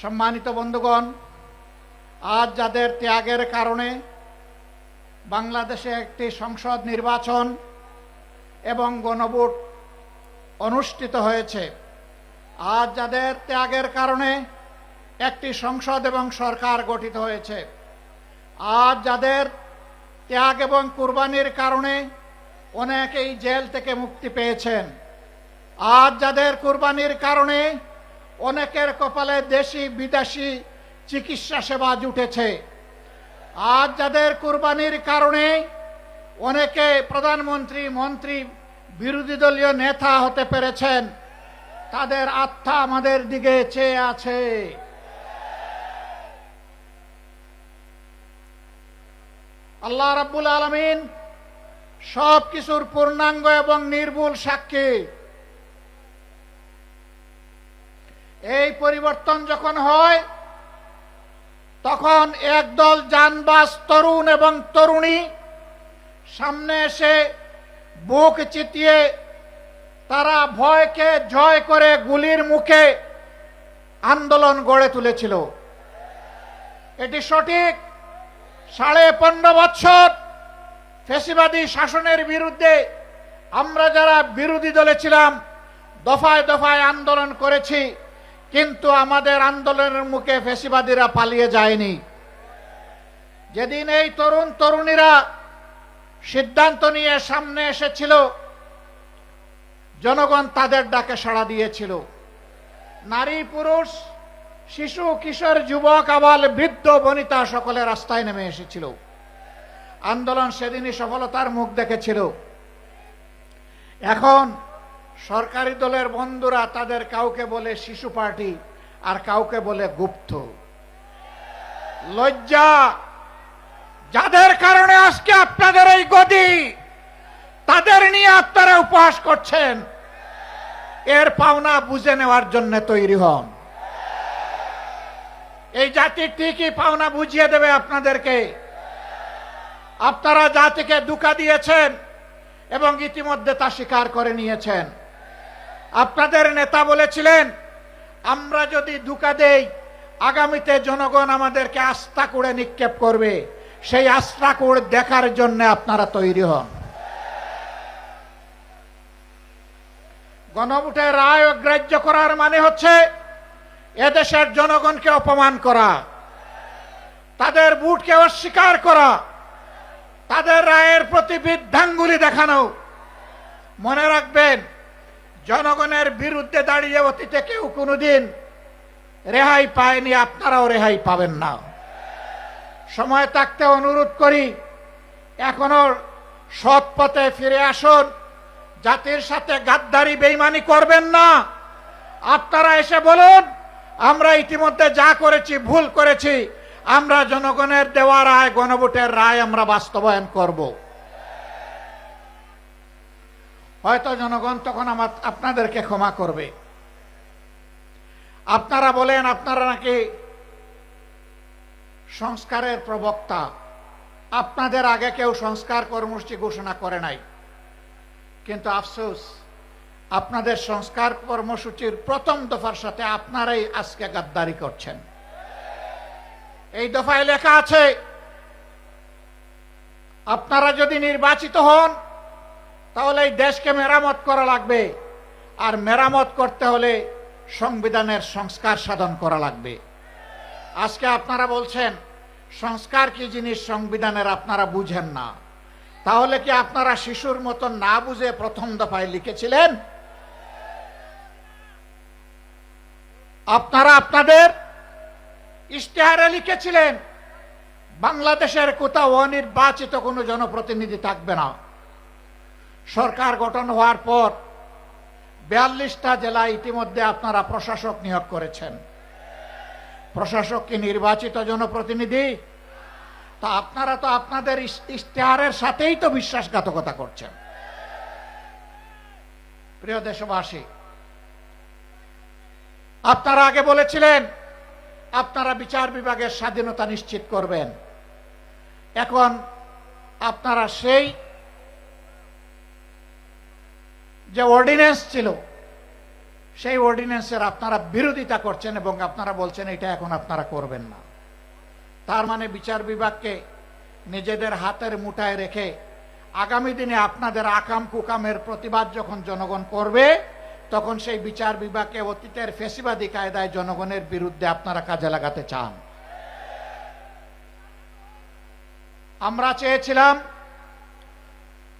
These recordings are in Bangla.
সম্মানিত বন্ধুগণ, আজ যাদের ত্যাগের কারণে বাংলাদেশে একটি সংসদ নির্বাচন এবং গণভোট অনুষ্ঠিত হয়েছে, আজ যাদের ত্যাগের কারণে একটি সংসদ এবং সরকার গঠিত হয়েছে, আজ যাদের ত্যাগ এবং কুরবানির কারণে অনেকেই জেল থেকে মুক্তি পেয়েছেন, আজ যাদের কুরবানির কারণে অনেকের কপালে দেশি বিদেশি চিকিৎসা সেবা জুটেছে, আজ যাদের কুরবানির কারণে অনেকে প্রধানমন্ত্রী, মন্ত্রী, বিরোধী দলীয় নেতা হতে পেরেছেন, তাদের আত্মা আমাদের দিকে চেয়ে আছে। আল্লাহ রাব্বুল আলামিন সব কিছুর পূর্ণাঙ্গ এবং নির্ভুল সাক্ষী। এই পরিবর্তন যখন হয়, তখন একদল জানবাজ তরুণ এবং তরুণী সামনে এসে বুক চিতিয়ে তারা ভয়কে জয় করে গুলির মুখে আন্দোলন গড়ে তুলেছিল। এটি সঠিক। 15.5 বছর ফ্যাসিবাদী শাসনের বিরুদ্ধে আমরা যারা বিরোধী দলে ছিলাম, দফায় দফায় আন্দোলন করেছি, কিন্তু আমাদের আন্দোলনের মুখে ফ্যাসিবাদীরা পালিয়ে যায়নি। যেদিন এই তরুণ তরুণীরা সিদ্ধান্ত নিয়ে সামনে এসেছিল, জনগণ তাদের ডাকে সাড়া দিয়েছিল। নারী, পুরুষ, শিশু, কিশোর, যুবক, আবাল, বৃদ্ধ, বনিতা সকলে রাস্তায় নেমে এসেছিল। আন্দোলন সেদিনই সফলতার মুখ দেখেছিল। এখন সরকারি দলের বন্ধুরা তাদের কাউকে বলে শিশু পার্টি আর কাউকে বলে গুপ্ত। লজ্জা! যাদের কারণে আজকে আপনাদের এই গদি, তাদের নিয়ে আপনারা উপহাস করছেন। এর পাওনা বুঝে নেওয়ার জন্য তৈরি হন। এই জাতি ঠিকই পাওনা বুঝিয়ে দেবে আপনাদেরকে। আপনারা জাতিকে ধোঁকা দিয়েছেন এবং ইতিমধ্যে তা স্বীকার করে নিয়েছেন। আপনাদের নেতা বলেছিলেন, আমরা যদি ধোঁকা দেই, আগামীতে জনগণ আমাদেরকে আস্থা করে নিক্ষেপ করবে। সেই আস্থা করে দেখার জন্য আপনারা তৈরি হন। গণভোটের রায় অগ্রাহ্য করার মানে হচ্ছে এদেশের জনগণকে অপমান করা, তাদের ভোটকে অস্বীকার করা, তাদের রায়ের প্রতি বৃদ্ধাঙ্গুলি দেখানো। মনে রাখবেন, জনগণের বিরুদ্ধে দাঁড়িয়ে অতীতে কেউ কোনোদিন রেহাই পায়নি, আপনারাও রেহাই পাবেন না। সময় থাকতে অনুরোধ করি, এখনো সৎ পথে ফিরে আসুন। জাতির সাথে গাদ্দারি বেইমানি করবেন না। আপনারা এসে বলুন, আমরা ইতিমধ্যে যা করেছি ভুল করেছি, আমরা জনগণের দেওয়া রায়, গণভোটের রায় আমরা বাস্তবায়ন করব। হয়তো জনগণ তখন আপনাদেরকে ক্ষমা করবে। আপনারা বলেন আপনারা নাকি সংস্কারের প্রবক্তা। আপনাদের আগে কেউ সংস্কার কর্মসূচি ঘোষণা করে নাই, কিন্তু আফসোস, আপনাদের সংস্কার কর্মসূচির প্রথম দফার সাথে আপনারাই আজকে গাদ্দারি করছেন। এই দফায় লেখা আছে, আপনারা যদি নির্বাচিত হন তাহলে এই দেশকে মেরামত করা লাগবে, আর মেরামত করতে হলে সংবিধানের সংস্কার সাধন করা লাগবে। আজকে আপনারা বলছেন সংস্কার কি জিনিস সংবিধানের আপনারা বুঝেন না। তাহলে কি আপনারা শিশুর মতন না বুঝে প্রথম দফায় লিখেছিলেন? আপনারা আপনাদের ইশতেহারে লিখেছিলেন বাংলাদেশের কোথাও অনির্বাচিত কোনো জনপ্রতিনিধি থাকবে না। সরকার গঠন হওয়ার পর 42টা জেলায় ইতিমধ্যে আপনারা প্রশাসক নিয়োগ করেছেন। প্রশাসক কি নির্বাচিত জনপ্রতিনিধি? তা আপনারা তো আপনাদের ইশতেহারের সাথেই তো বিশ্বাসঘাতকতা করছেন। প্রিয় দেশবাসী, আপনারা আগে বলেছিলেন আপনারা বিচার বিভাগের স্বাধীনতা নিশ্চিত করবেন। এখন আপনারা সেই যে অর্ডিন্যান্স ছিল সেই অর্ডিন্যান্সের আপনারা বিরোধিতা করছেন এবং আপনারা বলছেন এটা এখন আপনারা করবেন না। তার মানে বিচার বিভাগকে নিজেদের হাতের মুঠায় রেখে আগামী দিনে আপনাদের আকাম কুকামের প্রতিবাদ যখন জনগণ করবে, তখন সেই বিচার বিভাগকে অতীতের ফ্যাসিবাদী কায়দায় জনগণের বিরুদ্ধে আপনারা কাজে লাগাতে চান। আমরা চেয়েছিলাম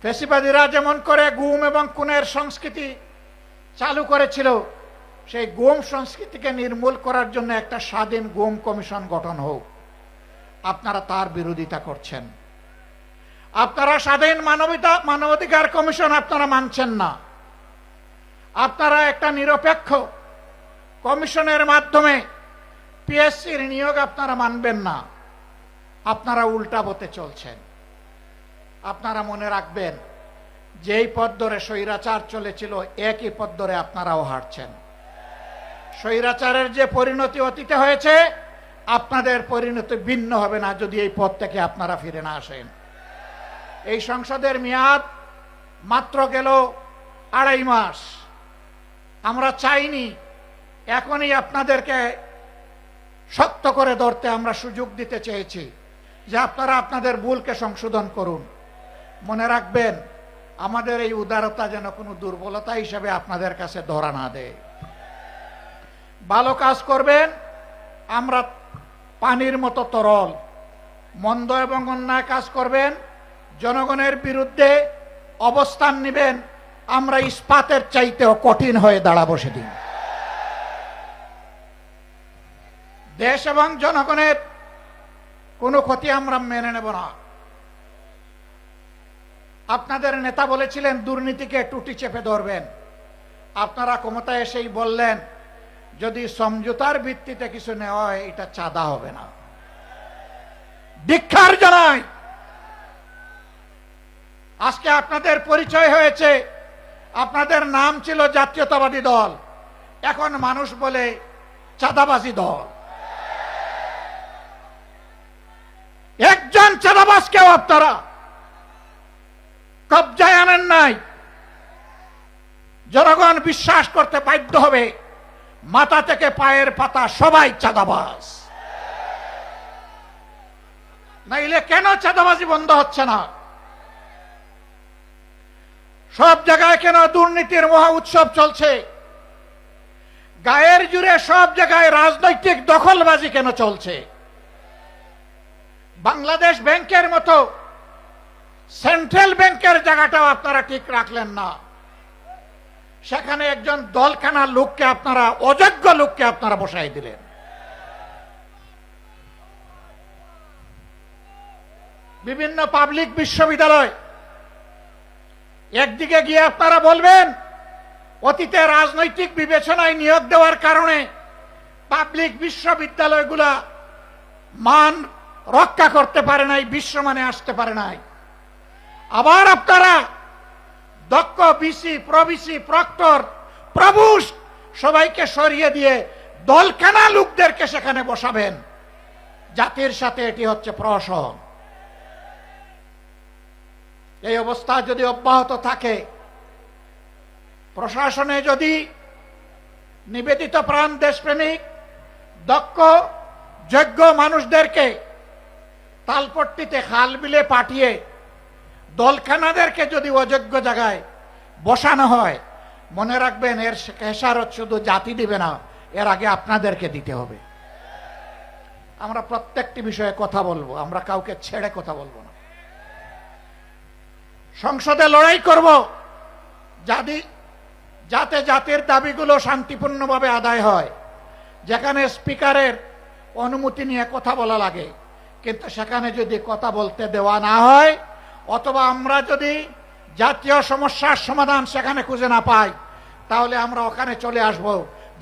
ফ্যাসিবাদীরা যেমন করে গুম এবং খুনের সংস্কৃতি চালু করেছিল, সেই গুম সংস্কৃতিকে নির্মূল করার জন্য একটা স্বাধীন গুম কমিশন গঠন হোক। আপনারা তার বিরোধিতা করছেন। আপনারা স্বাধীন মানবাধিকার কমিশন আপনারা মানছেন না। আপনারা একটা নিরপেক্ষ কমিশনের মাধ্যমে পিএসসির নিয়োগ আপনারা মানবেন না। আপনারা উল্টা পথে চলছেন। আপনারা মনে রাখবেন, যেই পথ ধরে স্বৈরাচার চলেছিল একই পথ ধরে আপনারাও হাঁটছেন। স্বৈরাচারের যে পরিণতি অতীতে হয়েছে, আপনাদের পরিণতি ভিন্ন হবে না যদি এই পথ থেকে আপনারা ফিরে না আসেন। এই সংসদের মেয়াদ মাত্র গেল 2.5 মাস। আমরা চাইনি এখনই আপনাদেরকে শক্ত করে ধরতে আমরা সুযোগ দিতে চেয়েছি যে আপনারা আপনাদের ভুলকে সংশোধন করুন। মনে রাখবেন, আমাদের এই উদারতা যেন কোনো দুর্বলতা হিসেবে আপনাদের কাছে ধরা না দেয়। ভালো কাজ করবেন, আমরা পানির মতো তরল। মন্দ এবং অন্যায় কাজ করবেন, জনগণের বিরুদ্ধে অবস্থান নেবেন, আমরা ইস্পাতের চাইতেও কঠিন হয়ে দাঁড়াবো সেদিন। দেশ এবং জনগণের কোনো ক্ষতি আমরা মেনে নেব না। আপনাদের নেতা বলেছিলেন দুর্নীতিকে টুটি চেপে ধরবেন। আপনারা ক্ষমতায় এসেই বললেন যদি সমঝোতার ভিত্তিতে কিছু নেওয়া হয় এটা চাঁদা হবে না। ধিক্কার জানাই। আজকে আপনাদের পরিচয় হয়েছে, আপনাদের নাম ছিল জাতীয়তাবাদী দল, এখন মানুষ বলে চাঁদাবাজি দল। একজন চাঁদাবাজকেও আপনারা কবজায় আনেন নাই। জনগণ বিশ্বাস করতে বাধ্য হবে মাথা থেকে পায়ের পাতা সবাই চাঁদাবাজ। নাইলে কেন চাঁদাবাজি বন্ধ হচ্ছে না? সব জায়গায় কেন দুর্নীতির মহা উৎসব চলছে? গায়ের জুড়ে সব জায়গায় রাজনৈতিক দখলবাজি কেন চলছে? বাংলাদেশ ব্যাংকের মতো সেন্ট্রাল ব্যাংকের জায়গাটাও আপনারা ঠিক রাখলেন না। সেখানে একজন দলখানা লোককে আপনারা, অযোগ্য লোককে আপনারা বসাই দিলেন। বিভিন্ন পাবলিক বিশ্ববিদ্যালয়, একদিকে গিয়ে আপনারা বলবেন অতীতে রাজনৈতিক বিবেচনায় নিয়োগ দেওয়ার কারণে পাবলিক বিশ্ববিদ্যালয়গুলা মান রক্ষা করতে পারে নাই, বিশ্বমানে আসতে পারে নাই। আবার আপনারা দক্ষ বিসি, প্রবিসি, প্রক্টর, প্রভুষ্ট সবাইকে সরিয়ে দিয়ে দলখানা লোকদেরকে সেখানে বসাবেন। জাতির সাথে এটি হচ্ছে প্রহসন। এই অবস্থা যদি অব্যাহত থাকে, প্রশাসনে যদি নিবেদিত প্রাণ দেশপ্রেমিক দক্ষ যোগ্য মানুষদেরকে তালপট্টিতে খাল বিলে পাঠিয়ে দলখানাদেরকে যদি অযোগ্য জায়গায় বসানো হয়, মনে রাখবেন এর খেসারত শুধু জাতি দিবে না, এর আগে আপনাদেরকে দিতে হবে। আমরা প্রত্যেকটি বিষয়ে কথা বলবো, আমরা কাউকে ছেড়ে কথা বলবো না। সংসদে লড়াই করব যাতে জাতির দাবিগুলো শান্তিপূর্ণভাবে আদায় হয়। যেখানে স্পিকারের অনুমতি নিয়ে কথা বলা লাগে, কিন্তু সেখানে যদি কথা বলতে দেওয়া না হয়, অথবা আমরা যদি জাতীয় সমস্যার সমাধান সেখানে খুঁজে না পাই, তাহলে আমরা ওখানে চলে আসব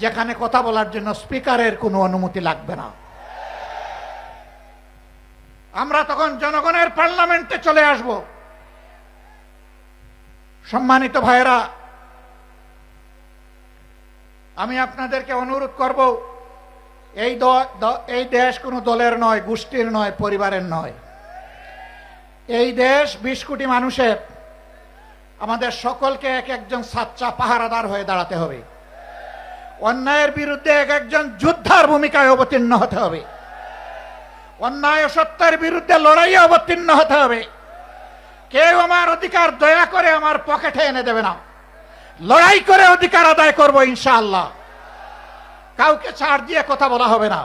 যেখানে কথা বলার জন্য স্পিকারের কোনো অনুমতি লাগবে না। আমরা তখন জনগণের পার্লামেন্টে চলে আসব। সম্মানিত ভাইয়েরা, আমি আপনাদেরকে অনুরোধ করব, এই দেশ কোনো দলের নয়, গোষ্ঠীর নয়, পরিবারের নয়। এই দেশ 20 কোটি মানুষের। আমাদের সকলকে এক একজন সাচ্চা পাহারাদার হয়ে দাঁড়াতে হবে। অন্যায়ের বিরুদ্ধে এক একজন যোদ্ধার ভূমিকায় অবতীর্ণ হতে হবে। অন্যায় ও সত্যের বিরুদ্ধে লড়াইয়ে অবতীর্ণ হতে হবে। কেউ আমার অধিকার দয়া করে আমার পকেটে এনে দেবে না। লড়াই করে অধিকার আদায় করব ইনশাআল্লাহ। কাউকে ছাড় দিয়ে কথা বলা হবে না।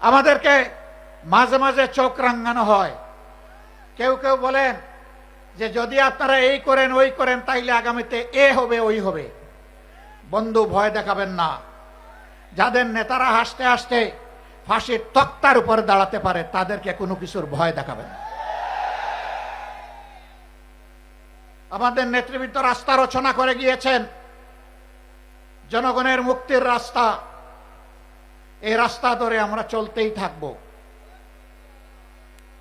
আমাদেরকে মাঝে মাঝে চোখ রাঙানো হয়। কেউ কেউ বলেন যে যদি আপনারা এই করেন ওই করেন তাইলে আগামীতে এ হবে ওই হবে। বন্ধু, ভয় দেখাবেন না। যাদের নেতারা হাসতে হাসতে ফাঁসির তক্তার উপরে দাঁড়াতে পারে তাদেরকে কোনো কিছুর ভয় দেখাবেন না। আমাদের নেতৃবৃন্দ রাস্তা রচনা করে গিয়েছেন, জনগণের মুক্তির রাস্তা। এই রাস্তা ধরে আমরা চলতেই থাকব।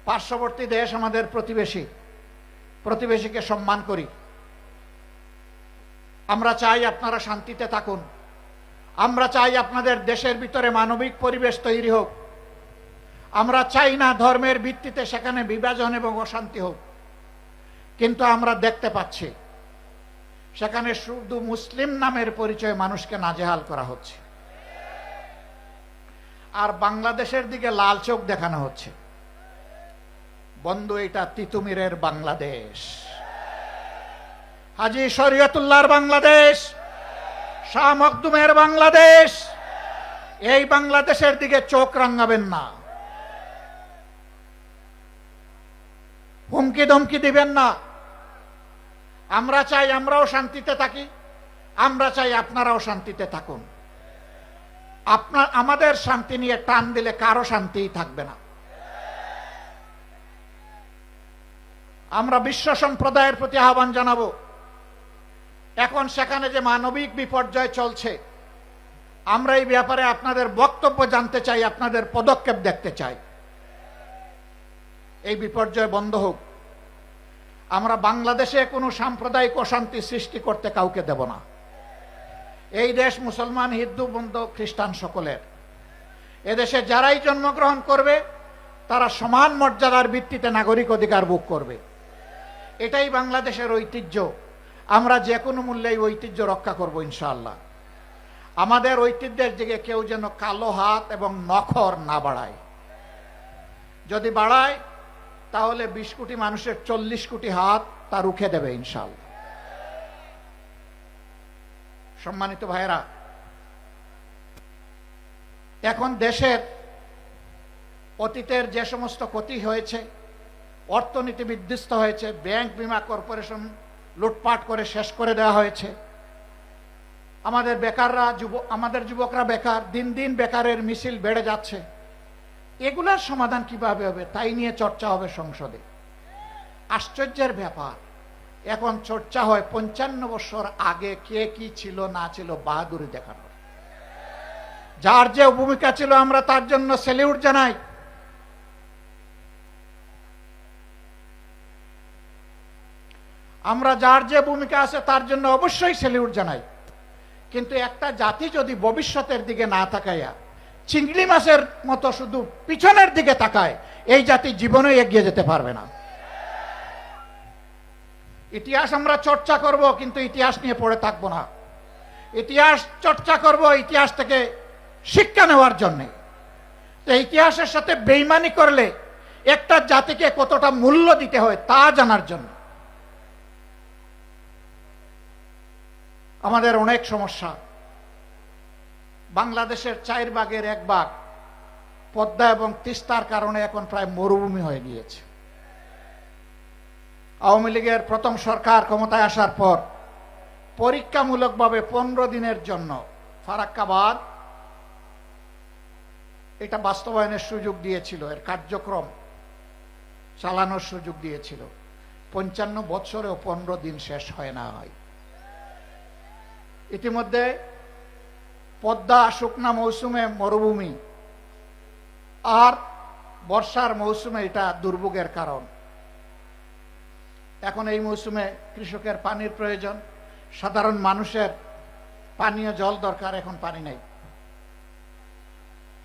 পার্শ্ববর্তী দেশ আমাদের প্রতিবেশী, প্রতিবেশীকে সম্মান করি। আমরা চাই আপনারা শান্তিতে থাকুন। আমরা চাই আপনাদের দেশের ভিতরে মানবিক পরিবেশ তৈরি হোক। আমরা চাই না ধর্মের ভিত্তিতে সেখানে বিভাজন এবং অশান্তি হোক। কিন্তু আমরা দেখতে পাচ্ছি সেখানে শুধু মুসলিম নামের পরিচয়ে মানুষকে নাজেহাল করা হচ্ছে, আর বাংলাদেশের দিকে লাল চোখ দেখানো হচ্ছে। বন্ধু, এটা তিতুমিরের বাংলাদেশ, হাজী শরীয়তুল্লাহর বাংলাদেশ, শাহ মখদুমের বাংলাদেশ। এই বাংলাদেশের দিকে চোখ রাঙাবেন না। হুমকি ধমকি দিবেন না। আমরা চাই আমরাও শান্তিতে থাকি। আমরা চাই আপনারাও শান্তিতে থাকুন। আমাদের শান্তি নিয়ে টান দিলে কারো শান্তিই থাকবে না। আমরা বিশ্ব সম্প্রদায়ের প্রতি আহ্বান জানাবো, এখন সেখানে যে মানবিক বিপর্যয় চলছে, আমরা এই ব্যাপারে আপনাদের বক্তব্য জানতে চাই, আপনাদের পদক্ষেপ দেখতে চাই। এই বিপর্যয় বন্ধ হোক। আমরা বাংলাদেশে কোনো সাম্প্রদায়িক অশান্তি সৃষ্টি করতে কাউকে দেব না। এই দেশ মুসলমান, হিন্দু, বৌদ্ধ, খ্রিস্টান সকলের। এদেশে যারাই জন্মগ্রহণ করবে তারা সমান মর্যাদার ভিত্তিতে নাগরিক অধিকার ভোগ করবে। এটাই বাংলাদেশের ঐতিহ্য। আমরা যে কোনো মূল্যে এই ঐতিহ্য রক্ষা করব ইনশাআল্লাহ। আমাদের ঐতিহ্যের দিকে কেউ যেন কালো হাত এবং নখর না বাড়ায়। যদি বাড়ায় তাহলে 20 কোটি মানুষের 40 কোটি হাত তা রুখে দেবে ইনশাআল্লাহ। সম্মানিত ভাইয়েরা, এখন দেশের অতীতের যে সমস্ত ক্ষতি হয়েছে, অর্থনীতি বিধ্বস্ত হয়েছে, ব্যাংক, বীমা, কর্পোরেশন লুটপাট করে শেষ করে দেওয়া হয়েছে। আমাদের যুবকরা বেকার, দিন দিন বেকারের মিছিল বেড়ে যাচ্ছে। এগুলার সমাধান কিভাবে হবে তাই নিয়ে চর্চা হবে সংসদে। আশ্চর্যের ব্যাপার, এখন চর্চা হয় 55 বছর আগে কে কি ছিল না ছিল বাহাদুরি দেখানো। যার যে ভূমিকা ছিল আমরা তার জন্য স্যালিউট জানাই। আমরা যার যে ভূমিকা আছে তার জন্য অবশ্যই স্যালিউট জানাই। কিন্তু একটা জাতি যদি ভবিষ্যতের দিকে না তাকায়া চিংড়ি মাছের মতো শুধু পিছনের দিকে তাকায়, এই জাতি জীবনে এগিয়ে যেতে পারবে না। ইতিহাস আমরা চর্চা করব, কিন্তু ইতিহাস নিয়ে পড়ে থাকবো না। ইতিহাস চর্চা করব ইতিহাস থেকে শিক্ষা নেওয়ার জন্যে। তো ইতিহাসের সাথে বেইমানি করলে একটা জাতিকে কতটা মূল্য দিতে হয় তা জানার জন্য। আমাদের অনেক সমস্যা। বাংলাদেশের 4 ভাগের 1 ভাগ পদ্মা এবং তিস্তার কারণে এখন প্রায় মরুভূমি হয়ে গিয়েছে। আওয়ামী লীগের প্রথম সরকার ক্ষমতায় আসার পর পরীক্ষামূলকভাবে 15 দিনের জন্য ফারাক্কাবাদ এটা বাস্তবায়নের সুযোগ দিয়েছিল, এর কার্যক্রম চালানোর সুযোগ দিয়েছিল। 55 বছরেও 15 দিন শেষ হয় না। ইতিমধ্যে পদ্মা শুকনা মৌসুমে মরুভূমি, আর বর্ষার মৌসুমে এটা দুর্ভোগের কারণ। এখন এই মৌসুমে কৃষকের পানির প্রয়োজন, সাধারণ মানুষের পানীয় জল দরকার, এখন পানি নেই।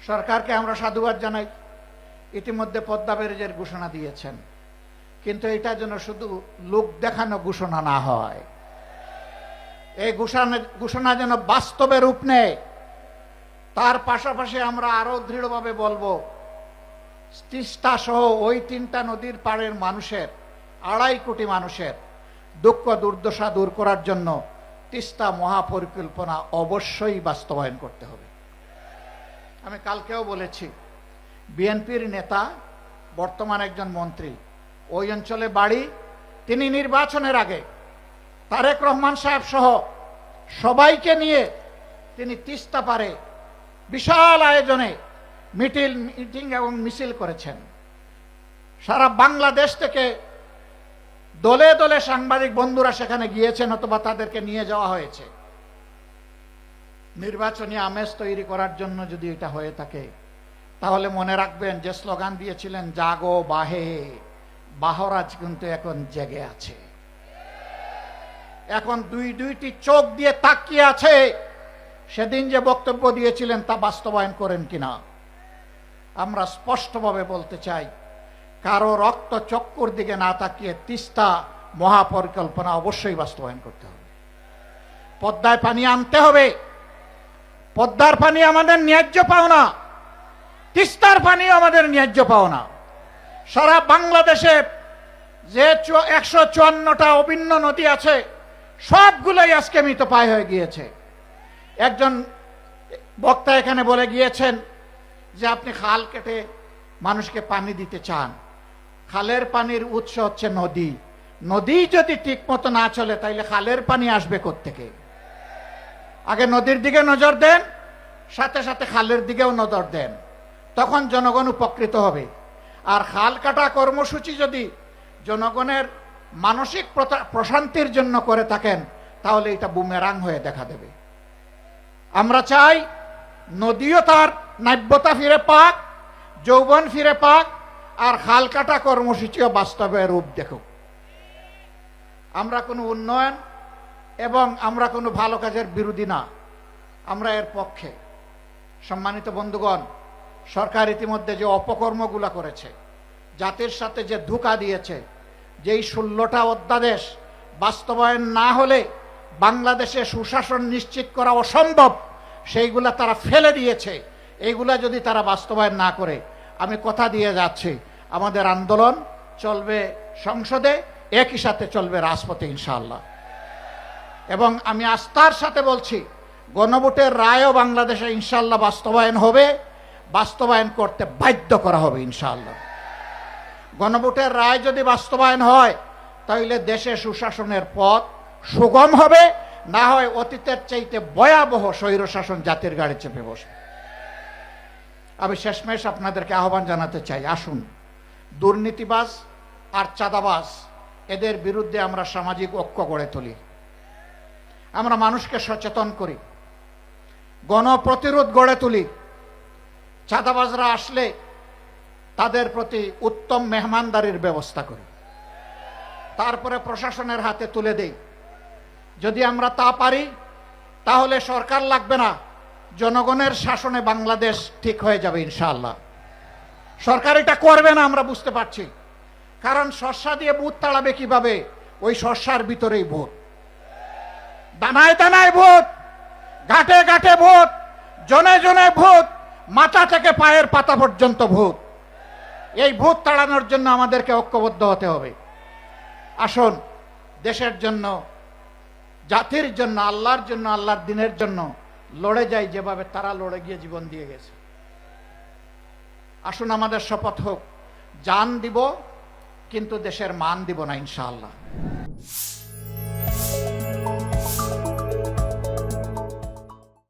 সরকারকে আমরা সাধুবাদ জানাই, ইতিমধ্যে পদ্মা ব্যারেজের ঘোষণা দিয়েছেন। কিন্তু এটা যেন শুধু লোক দেখানো ঘোষণা না হয়। এই ঘোষণা যেন বাস্তবে রূপ নেয়। তার পাশাপাশি আমরা আরো দৃঢ়ভাবে বলবো, তিস্তা সহ ওই 3টা নদীর পাড়ের মানুষের, 2.5 কোটি মানুষের দুঃখ দুর্দশা দূর করার জন্য তিস্তা মহাপরিকল্পনা অবশ্যই বাস্তবায়ন করতে হবে। আমি কালকেও বলেছি, বিএনপির নেতা, বর্তমান একজন মন্ত্রী, ওই অঞ্চলে বাড়ি, তিনি নির্বাচনের আগে তারেক রহমান সাহেব সহ সবাইকে নিয়ে তিনি তিস্তা পারে বিশাল আয়োজনে মিটিং এবং মিছিল করেছেন। সারা বাংলাদেশ থেকে দলে দলে সাংবাদিক বন্ধুরা সেখানে গিয়েছেন অথবা তাদেরকে নিয়ে যাওয়া হয়েছে। নির্বাচনী আমেজ তৈরি করার জন্য যদি এটা হয়ে থাকে, তাহলে মনে রাখবেন যে স্লোগান দিয়েছিলেন জাগো বাহে, বাহরাজ কিন্তু এখন জেগে আছে, এখন দুইটি চোখ দিয়ে তাকিয়ে আছে। সেদিন যে বক্তব্য দিয়েছিলেন তা বাস্তবায়ন করেন কিনা। আমরা স্পষ্টভাবে বলতে চাই, কারো রক্ত চক্কর দিকে না তাকিয়ে তিস্তা মহাপরিকল্পনা অবশ্যই বাস্তবায়ন করতে হবে। পদ্মায় পানি আনতে হবে। পদ্মার পানি আমাদের ন্যায্য পাওনা, তিস্তার পানি আমাদের ন্যায্য পাওনা। সারা বাংলাদেশে যে 154টা অভিন্ন নদী আছে, সবগুলোই আজকে মৃতপ্রায় হয়ে গিয়েছে। একজন বক্তা এখানে বলে গিয়েছেন যে আপনি খাল কেটে মানুষকে পানি দিতে চান। খালের পানির উৎস হচ্ছে নদী। নদী যদি ঠিক মতো না চলে, তাইলে খালের পানি আসবে কোত্থেকে? আগে নদীর দিকে নজর দেন, সাথে সাথে খালের দিকেও নজর দেন, তখন জনগণ উপকৃত হবে। আর খাল কাটা কর্মসূচি যদি জনগণের মানসিক প্রশান্তির জন্য করে থাকেন, তাহলে এটা বুমেরাং হয়ে দেখা দেবে। আমরা চাই নদীও তার নাব্যতা ফিরে পাক, যৌবন ফিরে পাক, আর খাল কাটা কর্মসূচিও বাস্তবে রূপ দেখুক। আমরা কোনো উন্নয়ন এবং আমরা কোনো ভালো কাজের বিরোধী না, আমরা এর পক্ষে। সম্মানিত বন্ধুগণ, সরকার ইতিমধ্যে যে অপকর্মগুলো করেছে, জাতির সাথে যে ধোঁকা দিয়েছে, যেই 16টা অধ্যাদেশ বাস্তবায়ন না হলে বাংলাদেশে সুশাসন নিশ্চিত করা অসম্ভব, সেইগুলা তারা ফেলে দিয়েছে। এইগুলা যদি তারা বাস্তবায়ন না করে, আমি কথা দিয়ে যাচ্ছি, আমাদের আন্দোলন চলবে সংসদে, একই সাথে চলবে রাজপথে ইনশাআল্লাহ। এবং আমি আস্থার সাথে বলছি, গণভোটের রায়ও বাংলাদেশে ইনশাআল্লাহ বাস্তবায়ন হবে, বাস্তবায়ন করতে বাধ্য করা হবে ইনশাআল্লাহ। গণভোটের রায় যদি বাস্তবায়ন হয়, তাহলে দেশে সুশাসনের পথ সুগম হবে, না হয় অতীতের চাইতে ভয়াবহ স্বৈরশাসন জাতির গাড়ি চেপে বসবে। আমি শেষমেশ আপনাদেরকে আহ্বান জানাতে চাই, আসুন দুর্নীতিবাজ আর চাঁদাবাজ এদের বিরুদ্ধে আমরা সামাজিক ঐক্য গড়ে তুলি, আমরা মানুষকে সচেতন করি, গণপ্রতিরোধ গড়ে তুলি। চাঁদাবাজরা আসলে তাদের প্রতি উত্তম মেহমানদারির ব্যবস্থা করি, তারপরে প্রশাসনের হাতে তুলে দেই। যদি আমরা তা পারি, তাহলে সরকার লাগবে না, জনগণের শাসনে বাংলাদেশ ঠিক হয়ে যাবে ইনশাআল্লাহ। সরকার এটা করবে না, আমরা বুঝতে পারছি, কারণ শস্যা দিয়ে ভূত তাড়াবে কিভাবে? ওই শস্যার ভিতরেই ভূত, দানায় দানায় ভূত, ঘাটে ঘাটে ভূত, জনে জনে ভূত, মাথা থেকে পায়ের পাতা পর্যন্ত ভূত। এই ভূত তাড়ানোর জন্য আমাদেরকে ঐক্যবদ্ধ হতে হবে। আসুন দেশের জন্য, জাতির জন্য, আল্লাহর জন্য, আল্লাহর দিনের জন্য লড়ে যাই, যেভাবে তারা লড়ে গিয়ে জীবন দিয়ে গেছে। আসুন আমাদের শপথ হোক, জান দিব কিন্তু দেশের মান দিব না ইনশাআল্লাহ।